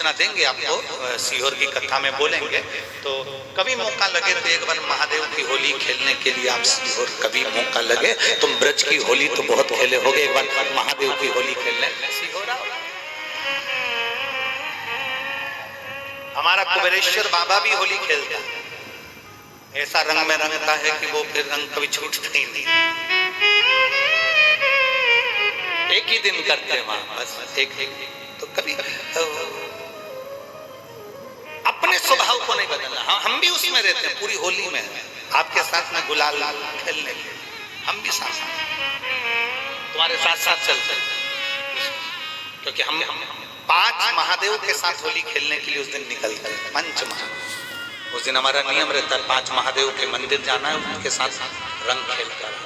सूचना देंगे आपको, सीहोर की कथा में बोलेंगे। तो कभी मौका लगे तो एक बार महादेव की होली खेलने के लिए आप सीहोर, कभी मौका लगे, तुम ब्रज की होली तो बहुत खेले होगे, एक बार महादेव की होली खेलने सीहोर आओ। हमारा कुबेरेश्वर बाबा भी होली खेलता है, ऐसा रंग में रंगता है कि वो फिर रंग कभी छूटता ही नहीं। एक ही दिन करते हैं वहां, बस एक तो कभी अपने स्वभाव को नहीं बदलना। हम भी उसमें रहते हैं, पूरी होली में आपके साथ में गुलाल खेलने के हम भी साथ तुम्हारे साथ साथ चलते हैं, क्योंकि हम 5 महादेव के साथ होली खेलने के लिए उस दिन निकलते हैं। पंच महादेव, उस दिन हमारा नियम रहता है 5 महादेव के मंदिर जाना है, उनके साथ रंग खेलकर।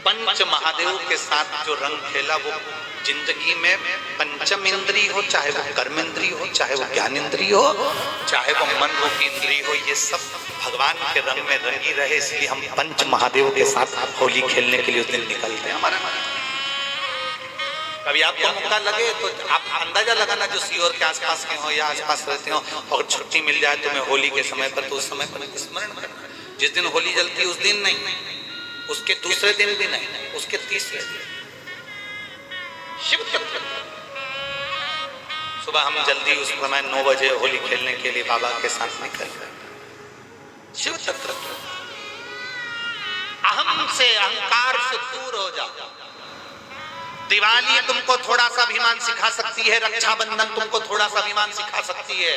पंच महादेव के साथ जो रंग खेला वो जिंदगी में पंचम इंद्री हो, चाहे वो कर्म इंद्री हो, चाहे वो ज्ञान इंद्री हो, चाहे वो मन रूपी इंद्री हो, ये सब भगवान के रंग में रंगी रहे। इसलिए हम पंच महादेव के साथ होली खेलने के लिए उस दिन निकलते हैं। हमारा कभी आपको मौका लगे तो आप अंदाजा लगाना, जो सीहोर के आसपास के हो या आसपास रहते हो, और छुट्टी मिल जाए तुम्हें होली के समय पर, तो उस समय पर स्मरण करना। जिस दिन होली जलती है उस दिन नहीं, उसके दूसरे दिन भी नहीं, उसके तीसरे दिन शिव तत्व। सुबह हम जल्दी उस समय 9 बजे होली खेलने के लिए बाबा के साथ निकल गए। शिव तत्व, अहम से, अहंकार से दूर हो जाओ। दिवाली तुमको थोड़ा सा अभिमान सिखा सकती है, रक्षाबंधन तुमको थोड़ा सा अभिमान सिखा सकती है,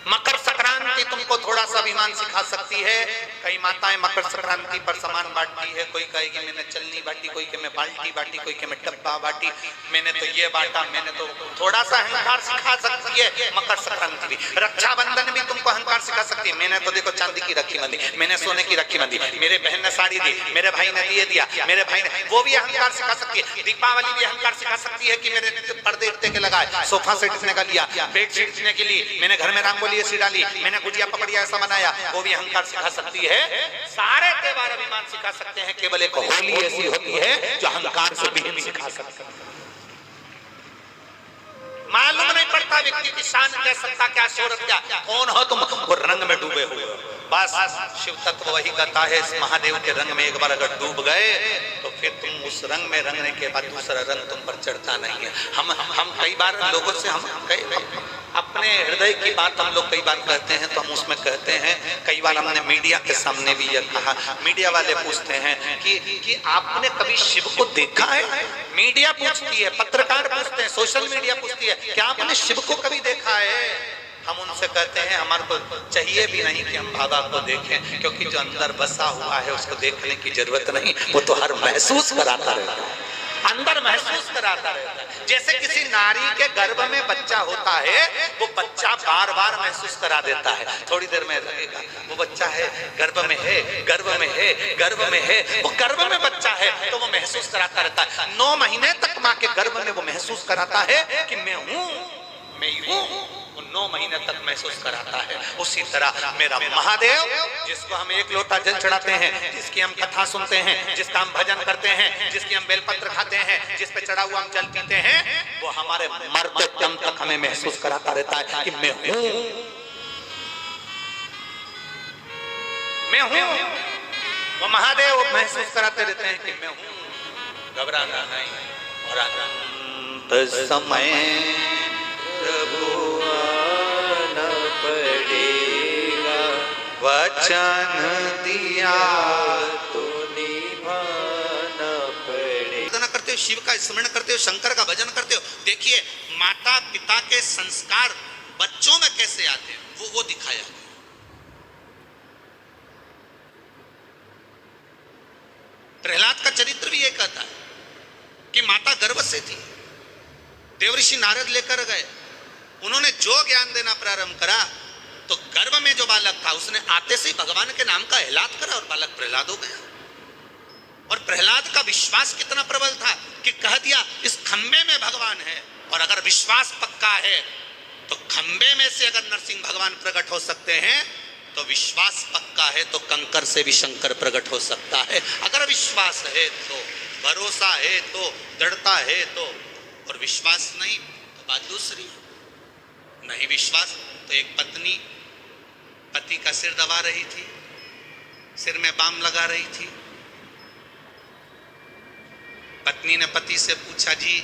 मकर संक्रांति तुमको थोड़ा सा अभिमान सिखा सकती है। कई माताएं मकर संक्रांति पर सामान बांटती है, कोई कहेगी मैंने चलनी बांटी, कोई के मैं बाल्टी बांटी, कोई के मैं डब्बा बांटी, मैंने तो ये बांटा, मैंने तो थोड़ा सा अहंकार सिखा सकती है मकर संक्रांति भी। रक्षाबंधन भी तुमको अहंकार सिखा सकती है, मैंने तो देखो चांदी की राखी बांधी, मैंने सोने की राखी बांधी, मेरे बहन ने साड़ी दी, मेरे भाई ने ये दिया, मेरे भाई ने, वो भी अहंकार सिखा सकती है। दीपावली भी अहंकार सिखा सकती है कि मेरे पर्दे इतने के लगाए, सोफा सेट इतने का लिया, बेडशीट इतने के लिए, मैंने घर में रंगोली ऐसी डाली, मैंने गुजिया पकड़िया ऐसा बनाया, वो भी अहंकार सिखा सकती है। सारे त्योहार अभिमान सिखा सकते हैं, केवल एक होली ऐसी होती है जो अहंकार से विहीन सिखा सकती है। मालूम नहीं पड़ता व्यक्ति की शान क्या, सत्ता क्या, शोहरत क्या, कौन हो तुम, वो रंग में डूबे हुए हो। बस शिव तत्व वही कहता है, इस महादेव के रंग में एक बार अगर डूब गए तो फिर तुम उस रंग में रंगने के बाद दूसरा रंग तुम पर चढ़ता नहीं है। हम कई बार लोगों से, हम अपने हृदय की बात हम लोग कई बार कहते हैं, तो हम उसमें कहते हैं, कई बार हमने मीडिया के सामने भी ये कहा, मीडिया वाले पूछते हैं कि आपने कभी शिव को देखा है? मीडिया पूछती है, पत्रकार पूछते हैं, सोशल मीडिया पूछती है, क्या आपने शिव को कभी देखा है? हम उनसे कहते हैं हमारे को चाहिए भी नहीं कि हम बाबा को देखें, क्योंकि जो अंदर बसा हुआ है उसको देखने की जरूरत नहीं, वो तो हर महसूस कराता रहता है, अंदर महसूस कराता रहता है। जैसे किसी नारी के गर्भ में बच्चा होता है, वो बच्चा बार बार महसूस करा देता है, थोड़ी देर में रहेगा वो बच्चा है, गर्भ में है, गर्भ में है, गर्भ में है, वो गर्भ में बच्चा है तो वो महसूस कराता रहता है। 9 महीने तक माँ के गर्भ में वो महसूस कराता है कि मैं हूँ, मैं हूँ, 9 महीने तक महसूस कराता है। उसी तरह मेरा महादेव, जिसको हम 1 लोटा जल चढ़ाते हैं, जिसकी हम कथा सुनते हैं, जिसका हम भजन करते हैं, जिसकी हम बेलपत्र खाते हैं, जिस पे चढ़ा हुआ हम जल पीते हैं, वो हमारे मरते दम तक हमें महसूस कराता रहता है कि मैं हूँ, मैं हूँ। वो महादेव महसूस कराते रहते हैं कि मैं हूँ, घबराना नहीं। और अनंत समय प्रभु आना पड़ेगा, वचन दिया तो निभाना पड़ेगा। करते हो शिव का स्मरण करते हो, शंकर का भजन करते हो, देखिए माता पिता के संस्कार बच्चों में कैसे आते हैं वो दिखाया। प्रहलाद का चरित्र भी ये कहता है कि माता गर्भ से थी, देवऋषि नारद लेकर गए, उन्होंने जो ज्ञान देना प्रारंभ करा तो गर्भ में जो बालक था उसने आते से ही भगवान के नाम का एलान करा और बालक प्रहलाद हो गया। और प्रहलाद का विश्वास कितना प्रबल था कि कह दिया इस खंबे में भगवान है, और अगर विश्वास पक्का है तो खंबे में से अगर नरसिंह भगवान प्रकट हो सकते हैं तो विश्वास पक्का है तो कंकर से भी शंकर प्रकट हो सकता है। अगर विश्वास है तो, भरोसा है तो, दृढ़ता है तो, और विश्वास नहीं तो बात दूसरी। नहीं विश्वास तो एक पत्नी पति का सिर दबा रही थी, सिर में बाम लगा रही थी। पत्नी ने पति से पूछा, जी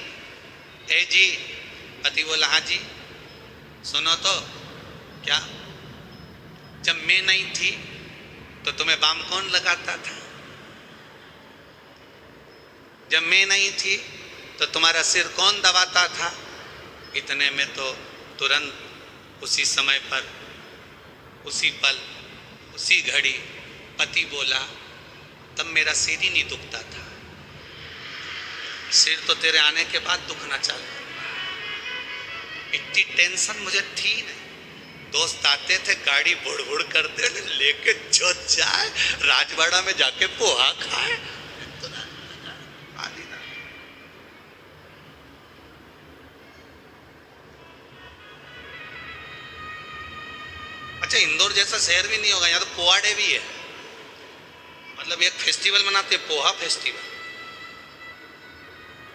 ए जी। पति बोला, हाँ जी। सुनो तो, क्या? जब मैं नहीं थी तो तुम्हें बाम कौन लगाता था? जब मैं नहीं थी तो तुम्हारा सिर कौन दबाता था? इतने में तो तुरंत उसी समय पर, उसी पल, उसी घड़ी पति बोला, तब मेरा सिर ही नहीं दुखता था, सिर तो तेरे आने के बाद दुखना चालू। इतनी टेंशन मुझे थी नहीं। दोस्त आते थे, गाड़ी बुड़ बुड़ करते थे, लेके जो जाए राजवाड़ा में जाके पोहा खाए। अच्छा, इंदौर जैसा शहर भी नहीं होगा, यहाँ तो पोहा डे भी है। मतलब एक फेस्टिवल मनाते हैं, पोहा फेस्टिवल।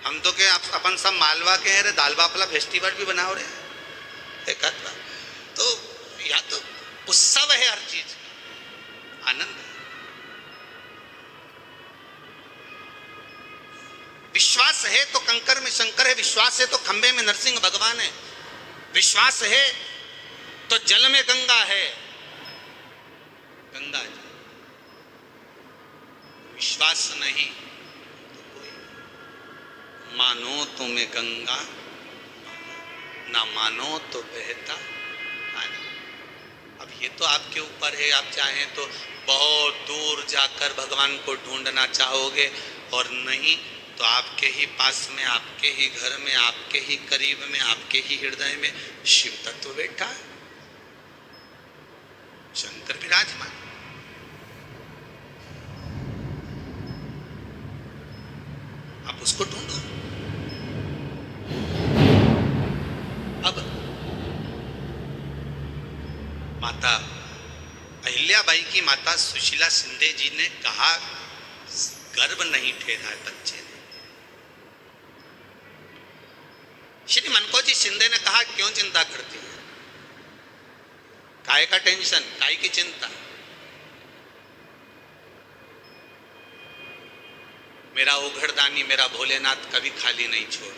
हम तो क्या अपन सब मालवा के हैं, दाल बाफला फेस्टिवल भी बनाओ रहे एक आध। तो यहाँ तो उत्सव है, हर चीज का आनंद है। विश्वास है तो कंकर में शंकर है, विश्वास है तो खंबे में नरसिंह भगवान है, विश्वास है तो जल में गंगा है, गंगा जी। विश्वास नहीं तो कोई, मानो तो मैं गंगा, ना मानो तो बहता पानी। अब ये तो आपके ऊपर है, आप चाहें तो बहुत दूर जाकर भगवान को ढूंढना चाहोगे, और नहीं तो आपके ही पास में, आपके ही घर में, आपके ही करीब में, आपके ही हृदय में शिव तत्व बैठा है, शंकर विराजमान। आप उसको ढूंढो। अब माता अहिल्याबाई की माता सुशीला शिंदे जी ने कहा, गर्भ नहीं ठहरा है बच्चे ने। श्री मनकोजी शिंदे ने कहा, क्यों चिंता करती है? काय का टेंशन, काय की चिंता? मेरा उघड़दानी, मेरा भोलेनाथ कभी खाली नहीं छोड़।